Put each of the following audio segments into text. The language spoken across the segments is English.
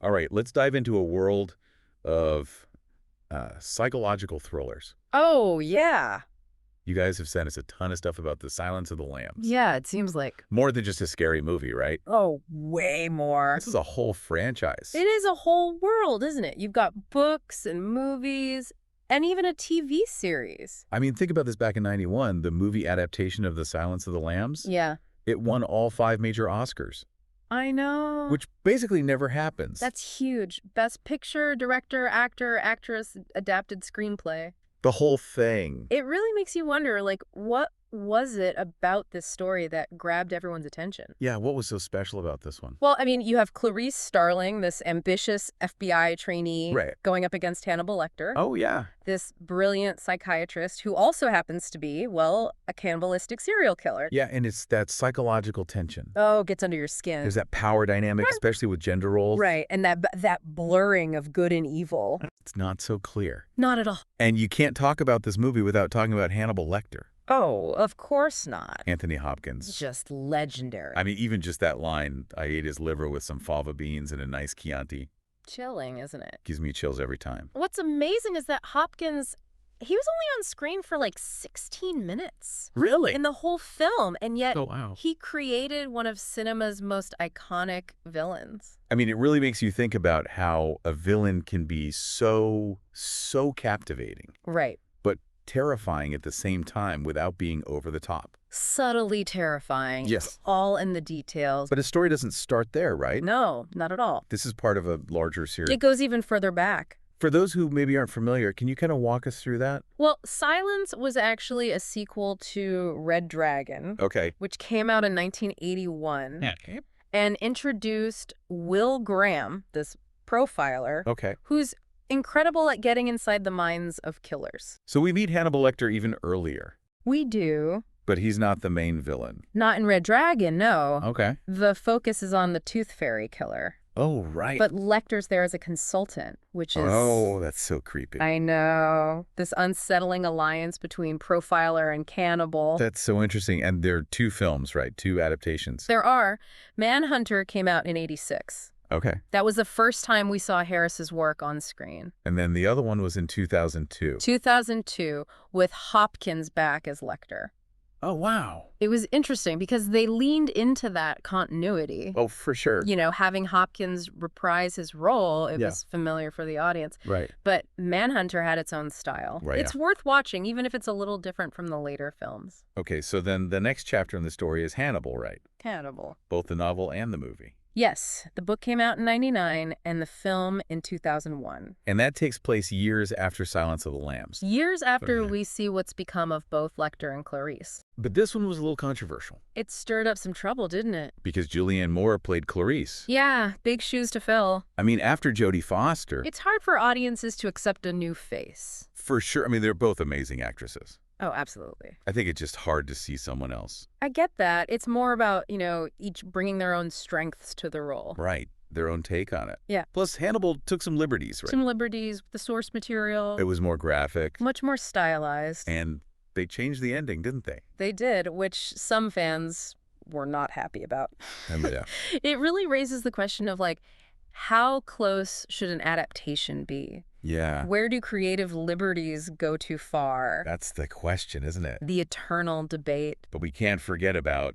All right, let's dive into a world of psychological thrillers. Oh, yeah. You guys have sent us a ton of stuff about The Silence of the Lambs. Yeah, it seems like, More than just a scary movie, right? oh, way more. This is a whole franchise. It is a whole world, isn't it? You've got books and movies and even a TV series. I mean, think about this back in '91, the movie adaptation of The Silence of the Lambs. Yeah. It won all 5 major Oscars, I know. which basically never happens. That's huge. Best picture, director, actor, actress, adapted screenplay. the whole thing. It really makes you wonder, like, what was it about this story that grabbed everyone's attention? Yeah, what was so special about this one? Well, I mean, you have Clarice Starling, this ambitious FBI trainee, Right. going up against Hannibal Lecter, Oh, yeah. this brilliant psychiatrist who also happens to be, well, a cannibalistic serial killer. Yeah, and it's that psychological tension. Oh, gets under your skin. There's that power dynamic, especially with gender roles. Right, and that blurring of good and evil. It's not so clear. Not at all. And you can't talk about this movie without talking about Hannibal Lecter, Oh, of course not. Anthony Hopkins. Just legendary. I mean, even just that line, I ate his liver with some fava beans and a nice Chianti, Chilling, isn't it? gives me chills every time. What's amazing is that Hopkins, he was only on screen for like 16 minutes Really? in the whole film, and yet Oh, wow. he created one of cinema's most iconic villains. I mean, it really makes you think about how a villain can be so captivating, Right. but terrifying at the same time without being over the top. Subtly terrifying. Yes. It's all in the details. But a story doesn't start there, right? No, not at all. This is part of a larger series. It goes even further back. For those who maybe aren't familiar, can you kind of walk us through that? Well, Silence was actually a sequel to Red Dragon, Okay. which came out in 1981 Okay. and introduced Will Graham, this profiler, Okay. who's incredible at getting inside the minds of killers. So we meet Hannibal Lecter even earlier, We do. but he's not the main villain. Not in Red Dragon, no. Okay. The focus is on the Tooth Fairy killer. Oh, right. But Lecter's there as a consultant, which is... Oh, that's so creepy. I know. This unsettling alliance between profiler and cannibal. That's so interesting. And there are 2 films, right? 2 adaptations. There are. Manhunter came out in '86. Okay. That was the first time we saw Harris's work on screen. And then the other one was in 2002. 2002, with Hopkins back as Lecter. Oh, wow. It was interesting because they leaned into that continuity. Oh, for sure. You know, having Hopkins reprise his role, it Yeah. was familiar for the audience. Right. But Manhunter had its own style. Right, It's worth watching, even if it's a little different from the later films. Okay, so then the next chapter in the story is Hannibal, right? Cannibal. Both the novel and the movie. Yes, the book came out in '99 and the film in 2001. And that takes place years after Silence of the Lambs. Years after Okay. we see what's become of both Lecter and Clarice. But this one was a little controversial It stirred up some trouble, didn't it? because Julianne Moore played Clarice. Yeah, big shoes to fill. I mean, after Jodie Foster, It's hard for audiences to accept a new face. for sure. I mean, they're both amazing actresses. Oh, absolutely. I think it's just hard to see someone else. I get that. It's more about, each bringing their own strengths to the role. Right. Their own take on it. Yeah. Plus, Hannibal took some liberties, right? Some liberties with the source material. It was more graphic. Much more stylized. And they changed the ending, didn't they? They did, which some fans were not happy about. Yeah. It really raises the question of, how close should an adaptation be? Yeah. Where do creative liberties go too far? That's the question, isn't it? The eternal debate. But we can't forget about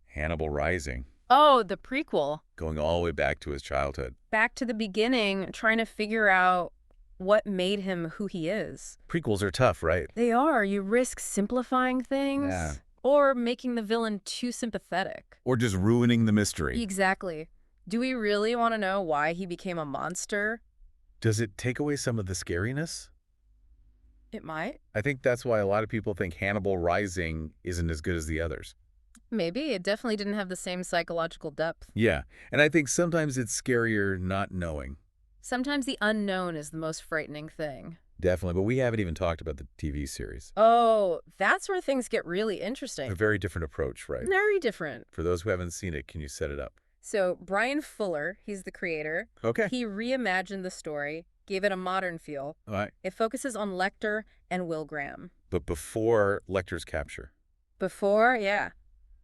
Hannibal Rising, Oh, the prequel. going all the way back to his childhood. Back to the beginning, trying to figure out what made him who he is. Prequels are tough, right? They are. You risk simplifying things Yeah. or making the villain too sympathetic. Or just ruining the mystery. Exactly. Do we really want to know why he became a monster? Does it take away some of the scariness? It might. I think that's why a lot of people think Hannibal Rising isn't as good as the others. Maybe. It definitely didn't have the same psychological depth. Yeah, and I think sometimes it's scarier not knowing. Sometimes the unknown is the most frightening thing. Definitely, but we haven't even talked about the TV series. Oh, that's where things get really interesting. A very different approach, right? Very different. For those who haven't seen it, can you set it up? So Brian Fuller, he's the creator. Okay. He reimagined the story, gave it a modern feel. All right. It focuses on Lecter and Will Graham. But before Lecter's capture. Before, yeah.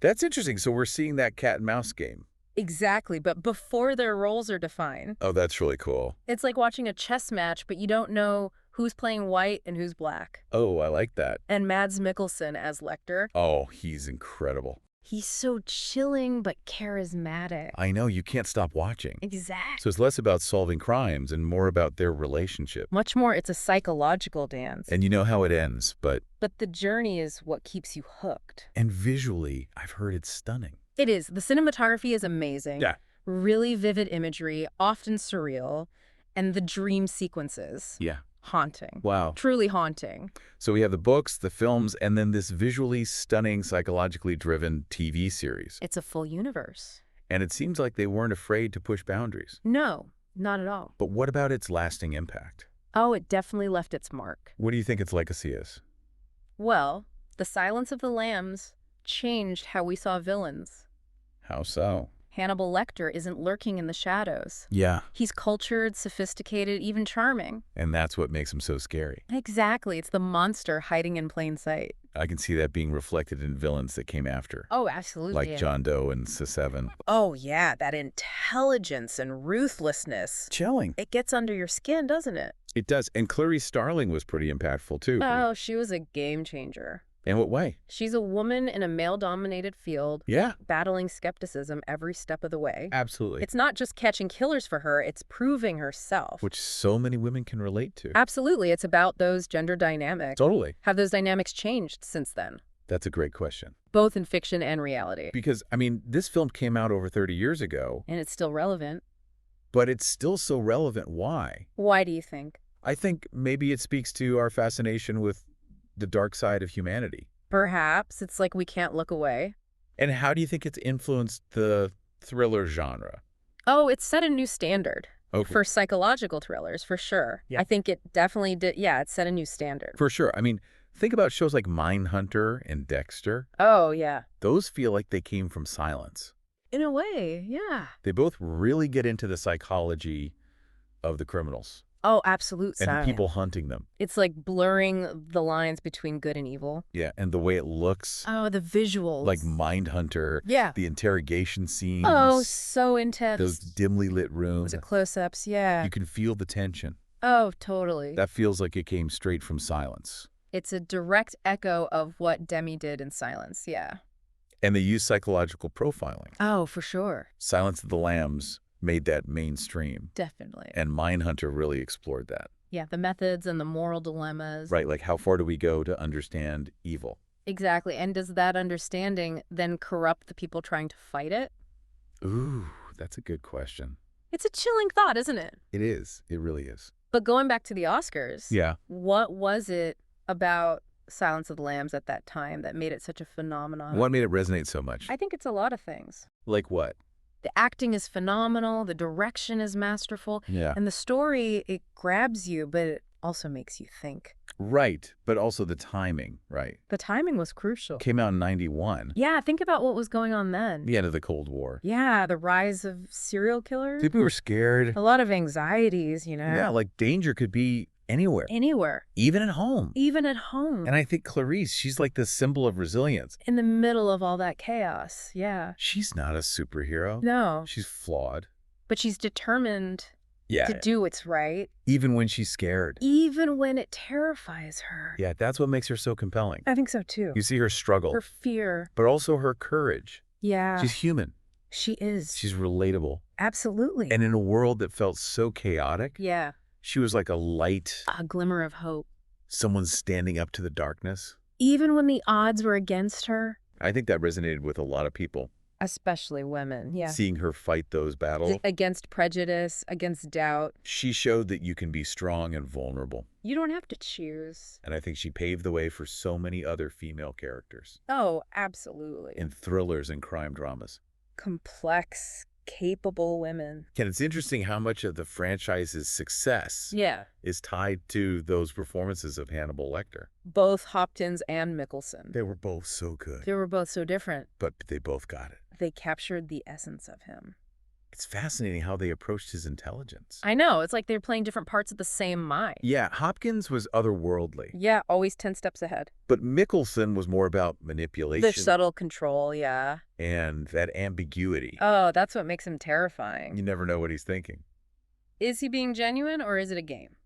That's interesting. So we're seeing that cat and mouse game. Exactly, but before their roles are defined. Oh, that's really cool. It's like watching a chess match, but you don't know who's playing white and who's black. Oh, I like that. And Mads Mikkelsen as Lecter. Oh, he's incredible. He's so chilling but charismatic. I know, you can't stop watching. Exactly. So it's less about solving crimes and more about their relationship. Much more, it's a psychological dance. And you know how it ends, but... But the journey is what keeps you hooked. And visually, I've heard it's stunning. It is. The cinematography is amazing. Yeah. Really vivid imagery, often surreal, and the dream sequences. Yeah. Haunting. Wow. Truly haunting. So we have the books, the films, and then this visually stunning, psychologically driven TV series. It's a full universe. And it seems like they weren't afraid to push boundaries. No, not at all. But what about its lasting impact? Oh, it definitely left its mark. What do you think its legacy is? Well, The Silence of the Lambs changed how we saw villains. How so? Hannibal Lecter isn't lurking in the shadows. Yeah. He's cultured, sophisticated, even charming. And that's what makes him so scary. Exactly. It's the monster hiding in plain sight. I can see that being reflected in villains that came after. Oh, absolutely. Like John Doe and C7. Oh, yeah, that intelligence and ruthlessness. Chilling. It gets under your skin, doesn't it? It does. And Clarice Starling was pretty impactful, too. Oh, she was a game changer. In what way? She's a woman in a male-dominated field, Yeah. battling skepticism every step of the way. Absolutely. It's not just catching killers for her, it's proving herself. Which so many women can relate to. Absolutely, it's about those gender dynamics. Totally. Have those dynamics changed since then? That's a great question. Both in fiction and reality. Because, I mean, this film came out over 30 years ago, And it's still relevant. but it's still so relevant. Why? Why do you think? I think maybe it speaks to our fascination with the dark side of humanity. Perhaps it's like we can't look away. And how do you think it's influenced the thriller genre? Oh, it's set a new standard. Okay. For psychological thrillers, for sure. Yeah. I think it definitely did. Yeah, it set a new standard. For sure. I mean, think about shows like Mindhunter and Dexter. Oh, yeah. Those feel like they came from silence. In a way, yeah. They both really get into the psychology of the criminals Oh, absolute and silence. people hunting them. It's like blurring the lines between good and evil. Yeah, and the way it looks, Oh, the visuals. like Mindhunter, Yeah. the interrogation scenes, Oh, so intense. those dimly lit rooms. The close-ups, yeah. You can feel the tension. Oh, totally. That feels like it came straight from silence. It's a direct echo of what Demi did in Silence, yeah. And they use psychological profiling. Oh, for sure. Silence of the Lambs made that mainstream. Definitely. And Mindhunter really explored that. Yeah, the methods and the moral dilemmas. Right, like how far do we go to understand evil? Exactly. And does that understanding then corrupt the people trying to fight it? Ooh, that's a good question. It's a chilling thought, isn't it? It is. It really is. But going back to the Oscars, Yeah. what was it about Silence of the Lambs at that time that made it such a phenomenon? What made it resonate so much? I think it's a lot of things. Like what? The acting is phenomenal, the direction is masterful, Yeah. and the story, it grabs you, but it also makes you think. Right, but also the timing, right? The timing was crucial. Came out in 91. Yeah, think about what was going on then. The end of the Cold War. Yeah, the rise of serial killers. People were scared. A lot of anxieties, you know. Yeah, like danger could be anywhere. Anywhere. Even at home. Even at home. And I think Clarice, she's like the symbol of resilience. In the middle of all that chaos, yeah. She's not a superhero. No, She's flawed. but she's determined Yeah. to do what's right, Even when she's scared. even when it terrifies her. Yeah, that's what makes her so compelling. I think so too. You see her struggle, Her fear. but also her courage. Yeah, She's human. she is. She's relatable. Absolutely. And in a world that felt so chaotic, yeah, she was like a light, a glimmer of hope. someone standing up to the darkness. Even when the odds were against her, I think that resonated with a lot of people. especially women, yeah. Seeing her fight those battles. Against prejudice, against doubt. She showed that you can be strong and vulnerable. You don't have to choose. And I think she paved the way for so many other female characters Oh, absolutely. in thrillers and crime dramas. Complex, capable women. And it's interesting how much of the franchise's success Yeah. is tied to those performances of Hannibal Lecter. Both Hopkins and Mickelson. They were both so good, They were both so different. but they both got it. They captured the essence of him. It's fascinating how they approached his intelligence. I know, it's like they're playing different parts of the same mind. Yeah, Hopkins was otherworldly, Yeah, always 10 steps ahead. but Mickelson was more about The manipulation subtle control, yeah. and that ambiguity. Oh, that's what makes him terrifying. You never know what he's thinking. Is he being genuine or is it a game?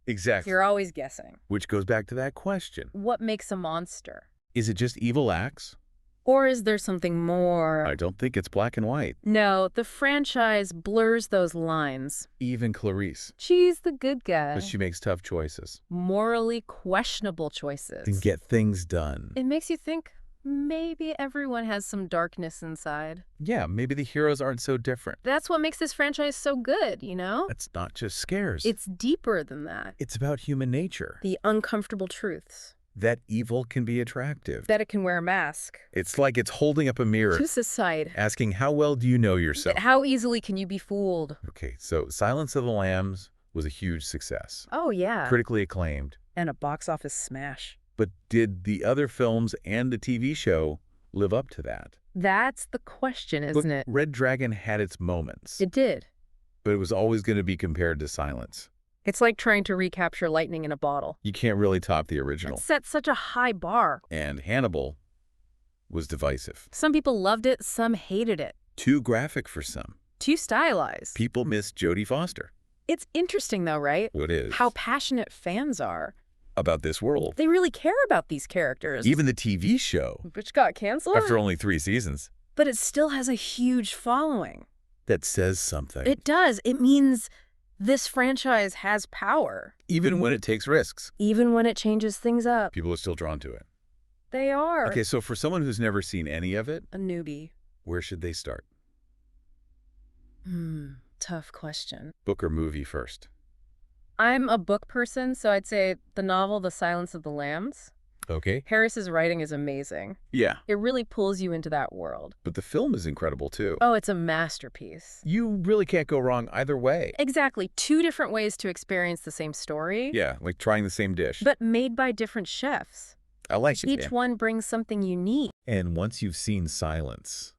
Exactly. You're always guessing. Which goes back to that question. What makes a monster? Is it just evil acts? Or is there something more? I don't think it's black and white. No, the franchise blurs those lines. Even Clarice. She's the good guy. But she makes tough choices. Morally questionable choices. And get things done. It makes you think maybe everyone has some darkness inside. Yeah, maybe the heroes aren't so different. That's what makes this franchise so good, you know? It's not just scares. It's deeper than that. It's about human nature. The uncomfortable truths. That evil can be attractive. That it can wear a mask. It's like it's holding up a mirror, To society. asking how well do you know yourself? How easily can you be fooled? Okay, so Silence of the Lambs was a huge success. Oh, yeah. Critically acclaimed. And a box office smash. But did the other films and the TV show live up to that? That's the question, Look, isn't it? Red Dragon had its moments, It did. but it was always going to be compared to Silence. It's like trying to recapture lightning in a bottle. You can't really top the original. It set such a high bar. And Hannibal was divisive. Some people loved it, some hated it. Too graphic for some. Too stylized. People miss Jodie Foster. It's interesting, though, right? It is. How passionate fans are. About this world. They really care about these characters. Even the TV show, Which got canceled? after only 3 seasons, But it still has a huge following. that says something. It does. It means this franchise has power. Even when it takes risks, Even when it changes things up. people are still drawn to it. They are. Okay, so for someone who's never seen any of it, A newbie. where should they start? Tough question. Book or movie first? I'm a book person, so I'd say the novel The Silence of the Lambs. Okay. Harris's writing is amazing. Yeah, It really pulls you into that world. but the film is incredible too. Oh, it's a masterpiece. You really can't go wrong either way. Exactly. 2 different ways to experience the same story, Yeah, like trying the same dish. but made by different chefs. I like it. Each Dan. one brings something unique. And once you've seen Silence,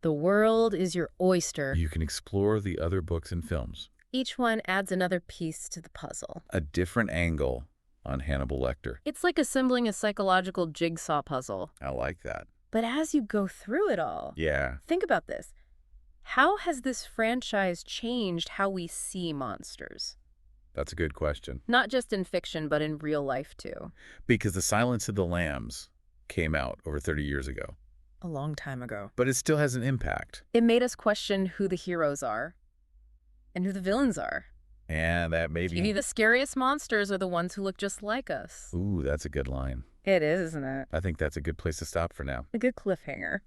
The world is your oyster. you can explore the other books and films. Each one adds another piece to the puzzle. A different angle on Hannibal Lecter. It's like assembling a psychological jigsaw puzzle. I like that. But as you go through it all, Yeah. think about this. How has this franchise changed how we see monsters? That's a good question. Not just in fiction, but in real life, too. Because The Silence of the Lambs came out over 30 years ago. A long time ago. But it still has an impact. It made us question who the heroes are and who the villains are. And that may Maybe be... the scariest monsters are the ones who look just like us. Ooh, that's a good line. It is, isn't it? I think that's a good place to stop for now. A good cliffhanger.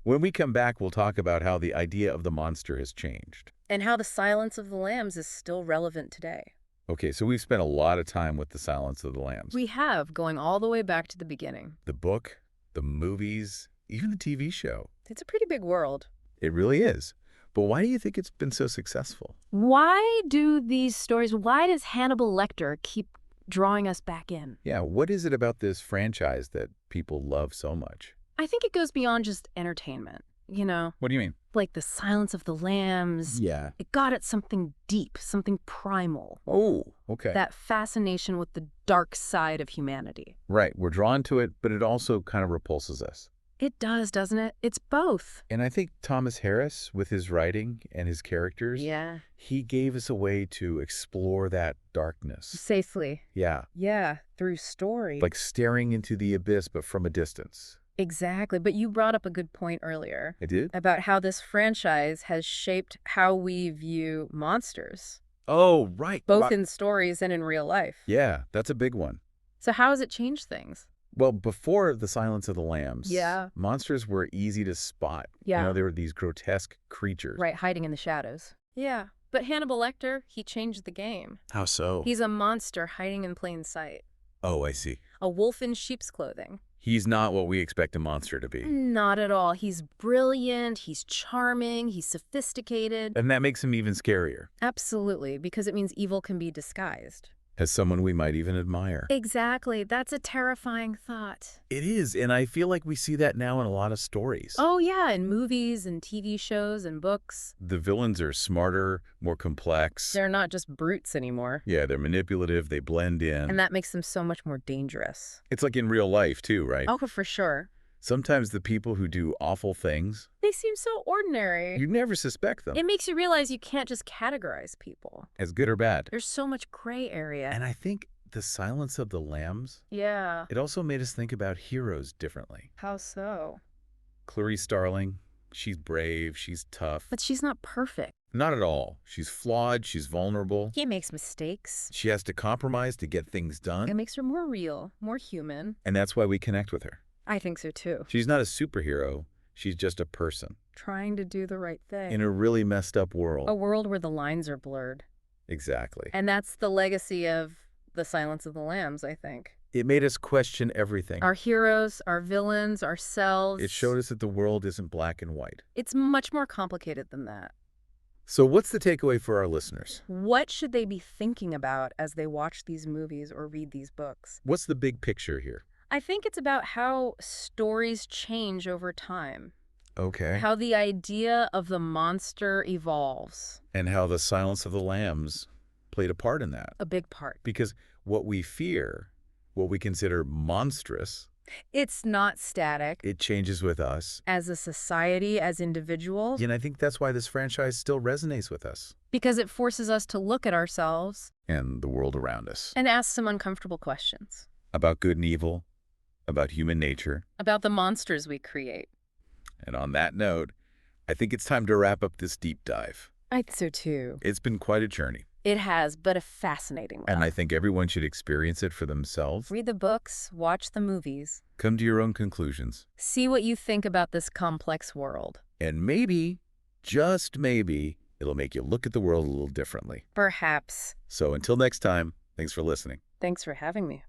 When we come back, we'll talk about how the idea of the monster has changed. And how the Silence of the Lambs is still relevant today. Okay, so we've spent a lot of time with The Silence of the Lambs. We have, going all the way back to the beginning. The book, the movies, even the TV show. It's a pretty big world. It really is. But why do you think it's been so successful? Why does Hannibal Lecter keep drawing us back in? Yeah, what is it about this franchise that people love so much? I think it goes beyond just entertainment, you know? What do you mean? Like The Silence of the Lambs. Yeah. It got at something deep, something primal. Oh, okay. That fascination with the dark side of humanity. Right, we're drawn to it, but it also kind of repulses us. It does, doesn't it? It's both. And I think Thomas Harris, with his writing and his characters, Yeah. he gave us a way to explore that darkness. Safely. Yeah, Yeah, through story. like staring into the abyss, but from a distance. Exactly. But you brought up a good point earlier I did? about how this franchise has shaped how we view monsters, Oh, right. both in stories and in real life. Yeah, that's a big one. So how has it changed things? Well, before The Silence of the Lambs, Yeah. monsters were easy to spot. Yeah. You know, they were these grotesque creatures. Right, hiding in the shadows. Yeah. But Hannibal Lecter, he changed the game. How so? He's a monster hiding in plain sight. Oh, I see. A wolf in sheep's clothing. He's not what we expect a monster to be. Not at all. He's brilliant, he's charming, he's sophisticated. And that makes him even scarier. Absolutely, because it means evil can be disguised. as someone we might even admire. Exactly. That's a terrifying thought. It is, and I feel like we see that now in a lot of stories. Oh, yeah, in movies and TV shows and books. The villains are smarter, more complex. They're not just brutes anymore. Yeah, they're manipulative, they blend in. And that makes them so much more dangerous. It's like in real life, too, right? Oh, for sure. Sometimes the people who do awful things, They seem so ordinary. you never suspect them It makes you realize you can't just categorize people. as good or bad. There's so much gray area. And I think The Silence of the Lambs, Yeah. it also made us think about heroes differently. How so? Clarice Starling, she's brave, she's tough. But she's not perfect. Not at all. She's flawed, she's vulnerable. He makes mistakes. She has to compromise to get things It done, makes her more real, more human. and that's why we connect with her. I think so too. She's not a superhero, she's just a person Trying to do the right thing. in a really messed up world. A world where the lines are blurred. Exactly. And that's the legacy of The Silence of the Lambs, I think. It made us question everything. Our heroes, our villains, ourselves. It showed us that the world isn't black and white. It's much more complicated than that. So what's the takeaway for our listeners? What should they be thinking about as they watch these movies or read these books? What's the big picture here? I think it's about how stories change over time. Okay. How the idea of the monster evolves. And how The Silence of the Lambs played a part in that. A big part. Because what we fear, what we consider monstrous, It's not static. it changes with us. As a society, as individuals. And I think that's why this franchise still resonates with us. Because it forces us to look at ourselves. And the world around us. And ask some uncomfortable questions. About good and evil, about human nature. About the monsters we create. And on that note, I think it's time to wrap up this deep dive. I think so too. It's been quite a journey. It has, but a fascinating one. And I think everyone should experience it for themselves. Read the books, watch the movies. Come to your own conclusions. See what you think about this complex world. And maybe, just maybe, it'll make you look at the world a little differently. Perhaps. So until next time, thanks for listening. Thanks for having me.